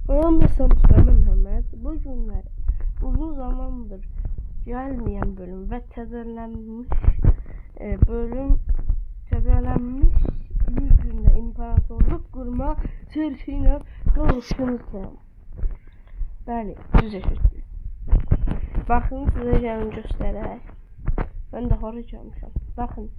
Olmasa Mustafa Mehmet bu günler uzun zamandır gelmeyen bölüm ve tezelenmiş 100 günde imparatorluk kurma sırtıyla kavuşmuşlar. Bəli, düz eşitdiniz. Baxın, sizə gəlin göstərək. Mən də hara gəlmişəm. Baxın.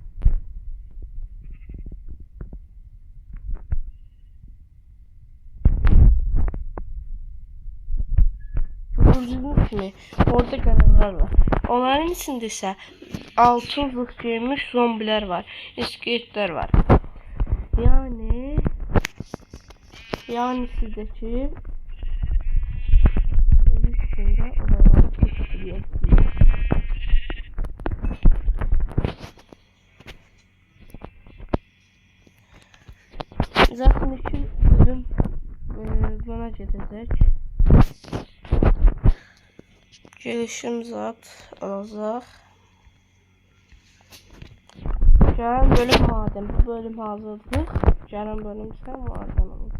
Gördüğünüz kimi orada qaralar var. Onların içində isə altın zırh giymiş zombiler var. İskeletler var. Yani sizdeki üstünde oraları tutuluyor. Zaten 2 bölüm bana gelecek. Gelişim zat alacaq. Gələn bölüm madem. Bu bölüm hazırdır. Gələn bölüm isə madem olur.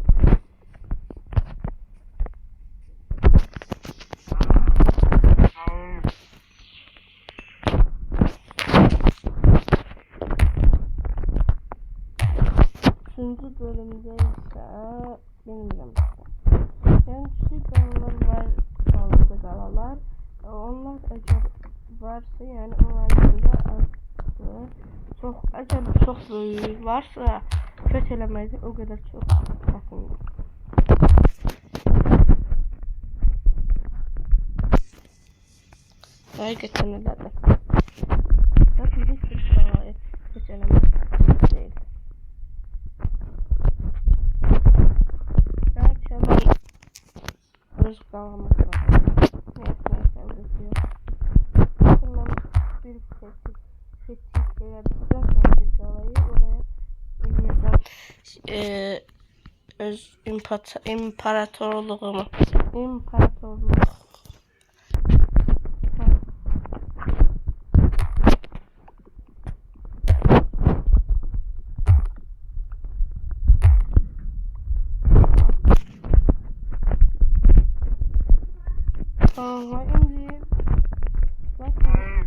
Üçüncü bölümde ise bilmiyorum. Yani küçük qalalar var, kalıcı qalalar. Onlar əgər varsa, yani onların içində əgər çox böyük varsa, köç eləməkdə o qədər çox çətindir. Həqiqətən elədir. Zaten heç bir qalaya köç eləmək deyil. Bəlkə mən öz qalama qalım. Neyse ödüyor. Hemen bir seçtik yaratacağım sonra bir qalayı oraya eləyəcəm. Öz imparatorluğumu. Aha, indi zaten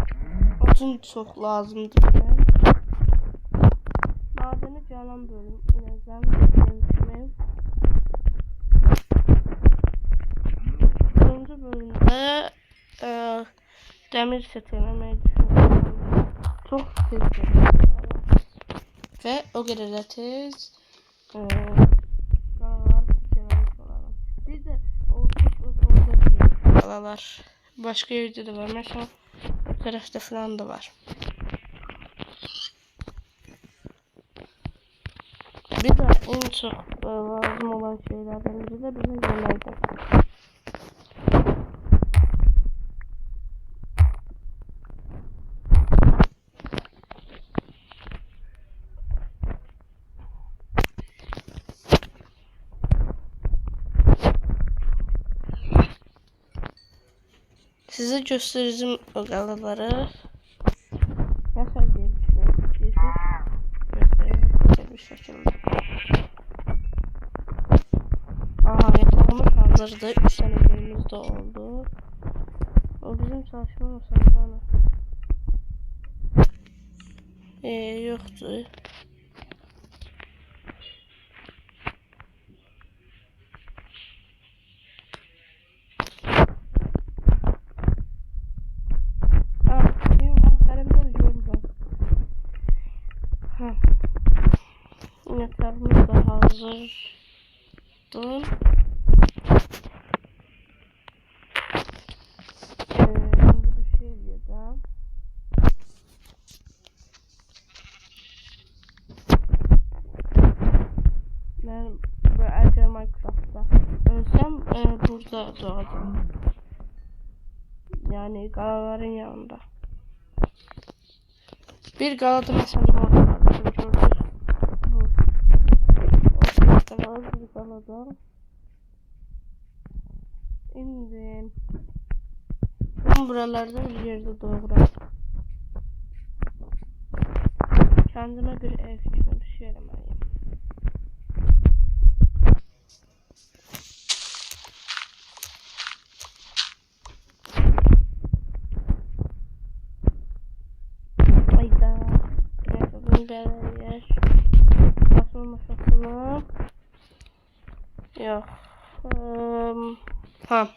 odun çok lazımdı bize. Madeni gələn bölüm inəcəm demişim. 4-cü bölümdə dəmir set eləməyi düşünüyorum. Çox tez və o qədər də tez qalaları keçirmiş olalım. Bir də orada qalalar başqa yerdə də var. Məsələn, o tərəfdə falan da var. Bir de en çok lazım olan şeylerden biri de bizim yemektir. Size göstereceğim o qalaları. Yaşar diye düşünüyorum. Göstereyim bir şekilde. Aha, yatağımız hazırdı. 3 tane bölümümüz de oldu. O bizim çalışma masamızda yoktu. Yatağımız da hazırdı. Bir şey diyeceğim. Ben bu Erce Minecraft'ta ölsem burada doğacağım. Yani qalaların yanında. Bir qalada mesela orada var. Bir qalada. İndi ben buralarda bir yerde doğuram. Kendime bir ev fikrim, bir şey eləməliyim. Yok. Ha.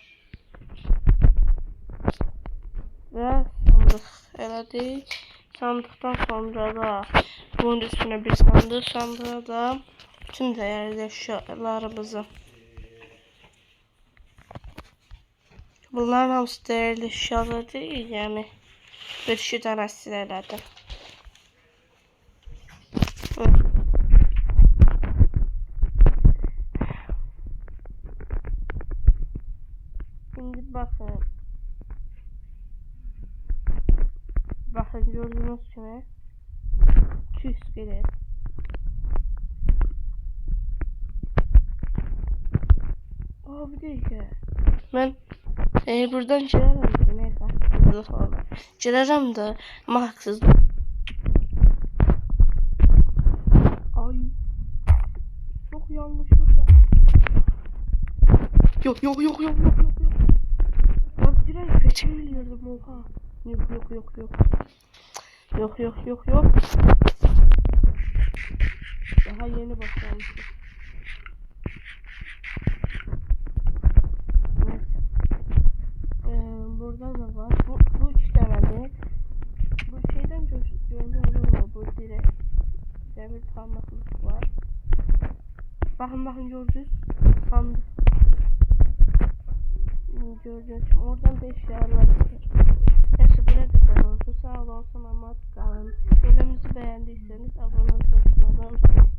Ve sandık elədik. Sandıktan sonra da bunun üstüne bir sandık. Sandığa da tüm değerli eşyalarımızı. Bunların hamısı değerli eşyalar değil yani. Bir iki tanesi elədim. Şimdi bakın. Bakın gördüğünüz gibi 200 iskelet. Aa bir dakika. Ben buradan girərəm. Neyse. Girərəm də ama haksızlık. Ay. Çok yanlışlıkla. Yok. Ben direkt peçin biliyordum oha. Yok. Daha yeni başlamıştım. Neyse. Burada da var. Bu iki tane. Bu şeyden görünüyor mu? Bu direkt demir parmaklık var. Bakın gördünüz. Sandık. Gördüğünüz gibi oradan da eşyalar. Neyse buraya da kalın. Sağ olun. Ama kalın. Bölümümüzü beğendiyseniz abone olmayı unutmayın.